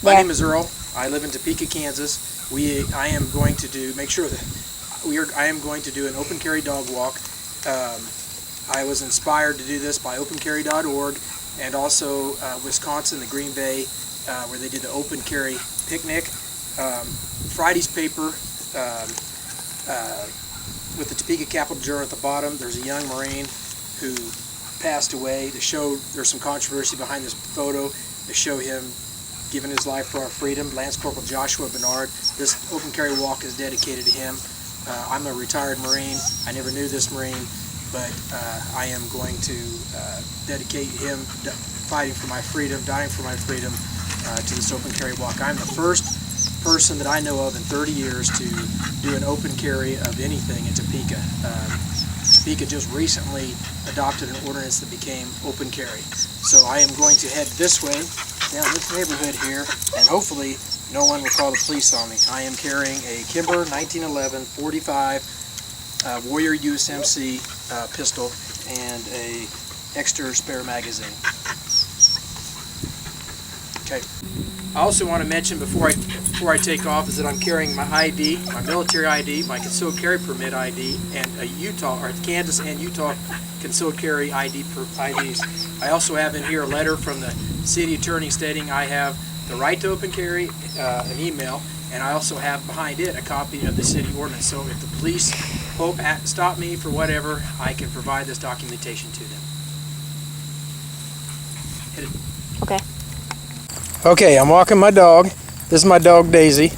My name is Earl. I live in Topeka, Kansas. I am going to do an open carry dog walk. I was inspired to do this by opencarry.org and also Wisconsin, the Green Bay, where they did the open carry picnic. Friday's paper with the Topeka Capital Journal at the bottom. There's a young Marine who passed away. There's some controversy behind this photo to show him giving his life for our freedom. Lance Corporal Joshua Bernard. This open carry walk is dedicated to him. I'm a retired Marine. I never knew this Marine, but I am going to dedicate him fighting for my freedom, dying for my freedom, to this open carry walk. I'm the first person that I know of in 30 years to do an open carry of anything in Topeka. Topeka just recently adopted an ordinance that became open carry. So I am going to head this way, down this neighborhood here, and hopefully no one will call the police on me. I am carrying a Kimber 1911 45 Warrior USMC pistol and a extra spare magazine. Okay. I also want to mention before I take off is that I'm carrying my ID, my military ID, my concealed carry permit ID, and a Kansas and Utah concealed carry IDs. I also have in here a letter from the city attorney stating I have the right to open carry, an email, and I also have behind it a copy of the city ordinance. So if the police stop me for whatever, I can provide this documentation to them. Hit it. Okay. Okay, I'm walking my dog. This is my dog Daisy.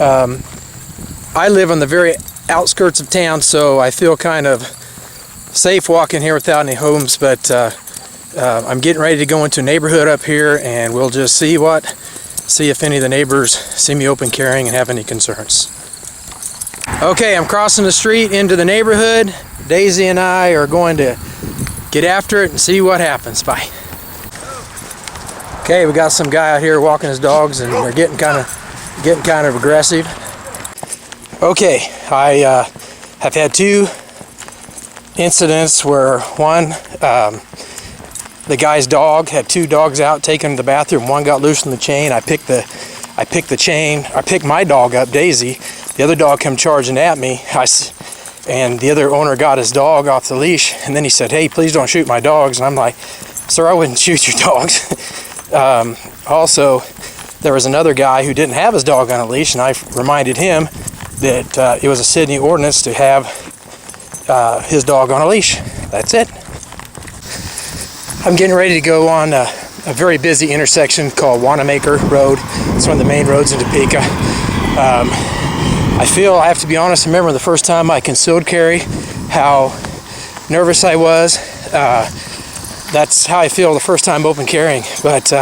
I live on the very outskirts of town, so I feel kind of safe walking here without any homes, but I'm getting ready to go into a neighborhood up here, and we'll just see if any of the neighbors see me open carrying and have any concerns. Okay, I'm crossing the street into the neighborhood. Daisy and I are going to get after it and see what happens. Bye. Okay, we got some guy out here walking his dogs, and they're getting kind of aggressive. Okay, I have had two incidents where one, the guy's dog had two dogs out taking to the bathroom. One got loose from the chain. I picked my dog up, Daisy. The other dog came charging at me. And the other owner got his dog off the leash, and then he said, "Hey, please don't shoot my dogs." And I'm like, "Sir, I wouldn't shoot your dogs." Also, there was another guy who didn't have his dog on a leash, and I reminded him that it was a Sydney ordinance to have his dog on a leash. That's it. I'm getting ready to go on a very busy intersection called Wanamaker Road. It's one of the main roads in Topeka. I feel, I have to be honest, I remember the first time I concealed carry, how nervous I was. That's how I feel the first time open carrying, but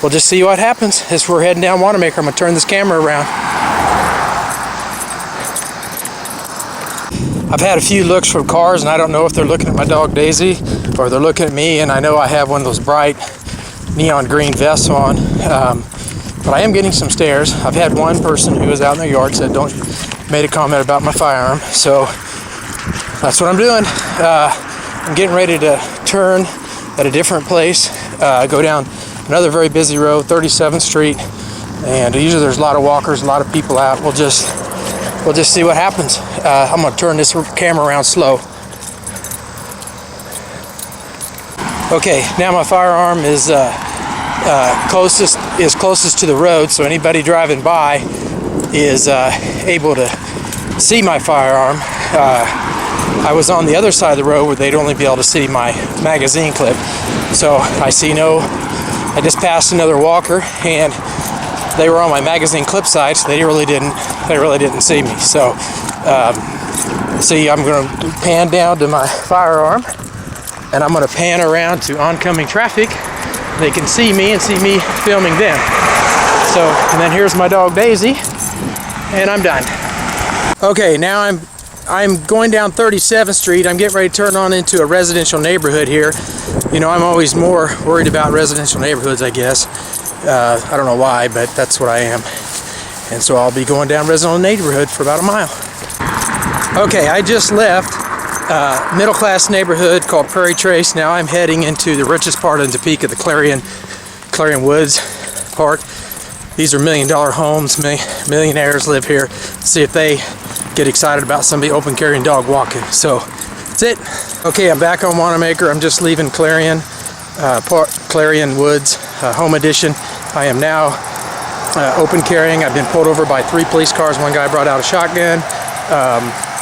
we'll just see what happens as we're heading down Wanamaker. I'm going to turn this camera around. I've had a few looks from cars, and I don't know if they're looking at my dog Daisy or they're looking at me, and I know I have one of those bright neon green vests on, but I am getting some stares. I've had one person who was out in their yard made a comment about my firearm, so that's what I'm doing. I'm getting ready to turn at a different place, go down another very busy road, 37th Street, and usually there's a lot of walkers, a lot of people out. We'll just see what happens. I'm going to turn this camera around slow. Okay, now my firearm is closest to the road, so anybody driving by is able to see my firearm. I was on the other side of the road where they'd only be able to see my magazine clip. So I just passed another walker, and they were on my magazine clip side, so they really didn't see me. So see, I'm going to pan down to my firearm, and I'm going to pan around to oncoming traffic. They can see me and see me filming them. So, and then here's my dog Daisy, and I'm done. Okay, now I'm going down 37th Street. I'm getting ready to turn on into a residential neighborhood here. You know, I'm always more worried about residential neighborhoods, I guess. I don't know why, but that's what I am. And so I'll be going down residential neighborhood for about a mile. Okay, I just left middle-class neighborhood called Prairie Trace. Now I'm heading into the richest part of Topeka, the Clarion Woods part. These are $1 million homes. Millionaires live here. See if they get excited about somebody open carrying dog walking. So that's it. Okay, I'm back on Wanamaker. I'm just leaving Clarion Woods Home Edition. I am now open carrying. I've been pulled over by 3 police cars. One guy brought out a shotgun.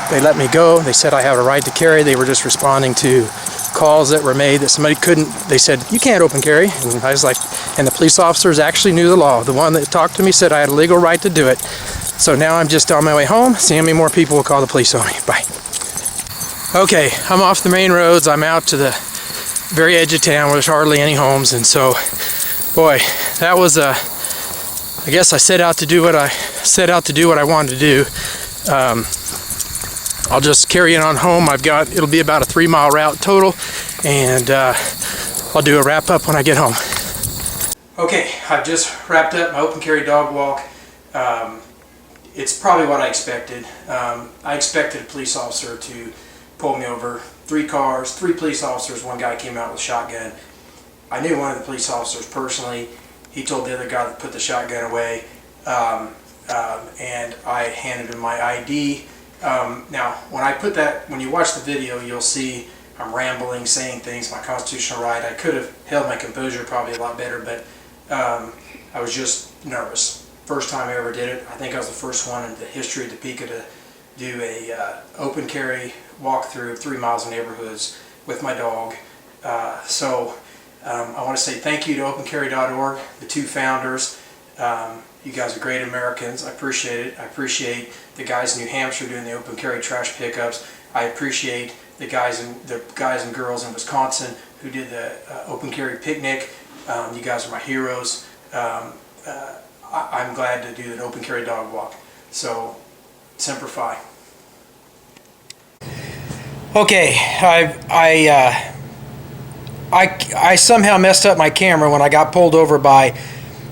They let me go. They said I have a right to carry. They were just responding to calls that were made that somebody couldn't. They said, you can't open carry. And I was like, and the police officers actually knew the law. The one that talked to me said I had a legal right to do it. So now I'm just on my way home. See how many more people will call the police on me. Bye. Okay, I'm off the main roads. I'm out to the very edge of town where there's hardly any homes. And so, boy, that was I guess I set out to do what I wanted to do. I'll just carry it on home. It'll be about a 3-mile route total, and I'll do a wrap up when I get home. Okay, I've just wrapped up my open carry dog walk. It's probably what I expected. I expected a police officer to pull me over. 3 cars, 3 police officers, 1 guy came out with a shotgun. I knew one of the police officers personally. He told the other guy to put the shotgun away, and I handed him my ID. Now, when you watch the video, you'll see I'm rambling, saying things, my constitutional right. I could have held my composure probably a lot better, but I was just nervous. First time I ever did it. I think I was the first one in the history of Topeka to do a open carry walkthrough of 3 miles of neighborhoods with my dog. I want to say thank you to opencarry.org, the 2 founders. You guys are great Americans. I appreciate it. I appreciate the guys in New Hampshire doing the open carry trash pickups. I appreciate the guys and girls in Wisconsin who did the open carry picnic. You guys are my heroes. I'm glad to do an open carry dog walk. So, Semper Fi. Okay, I somehow messed up my camera when I got pulled over by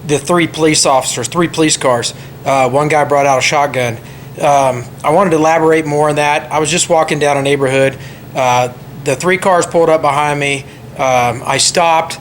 the 3 police officers, 3 police cars. 1 guy brought out a shotgun. I wanted to elaborate more on that. I was just walking down a neighborhood. The 3 cars pulled up behind me. I stopped,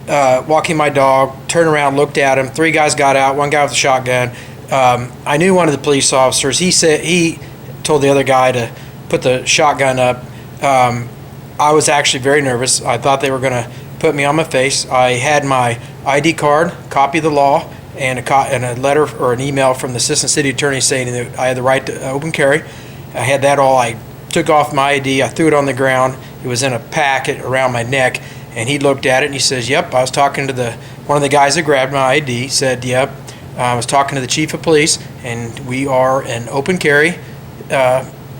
walking my dog, turned around, looked at him. 3 guys got out, 1 guy with a shotgun. I knew one of the police officers. He told the other guy to put the shotgun up. I was actually very nervous. I thought they were going to put me on my face. I had my ID card, copy of the law, and a letter or an email from the assistant city attorney saying that I had the right to open carry. I had that all. I took off my ID. I threw it on the ground. It was in a packet around my neck, and he looked at it and he says, "Yep." I was talking to one of the guys that grabbed my ID. Said, "Yep." I was talking to the chief of police, and we are an open carry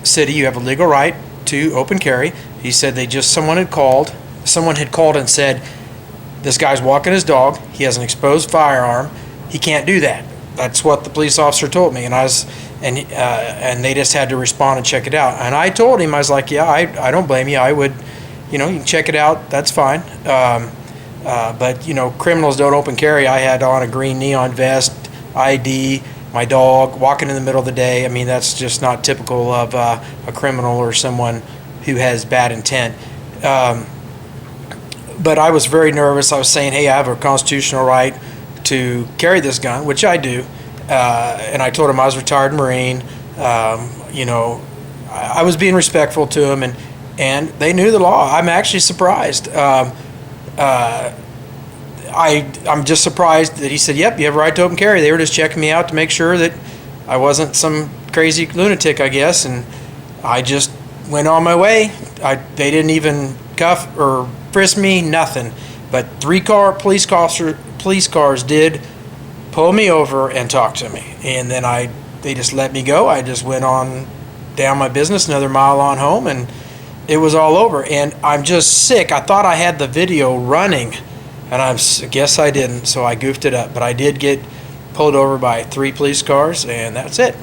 city. You have a legal right to open carry. He said someone had called and said, this guy's walking his dog, he has an exposed firearm, he can't do that. That's what the police officer told me, and they just had to respond and check it out. And I told him, I was like, yeah, I don't blame you. I would, you can check it out, that's fine. But criminals don't open carry. I had on a green neon vest, ID, my dog, walking in the middle of the day. I mean, that's just not typical of a criminal or someone who has bad intent. But I was very nervous. I was saying, hey, I have a constitutional right to carry this gun, which I do. And I told him I was a retired Marine. I was being respectful to him, and they knew the law. I'm actually surprised. I'm just surprised that he said, yep, you have a right to open carry. They were just checking me out to make sure that I wasn't some crazy lunatic, I guess, and I just went on my way. They didn't even cuff or frisk me, nothing. But 3 police cars did pull me over and talk to me, and then they just let me go. I just went on down my business, another mile on home, and it was all over. And I'm just sick. I thought I had the video running, and I guess I didn't, so I goofed it up. But I did get pulled over by 3 police cars, and that's it.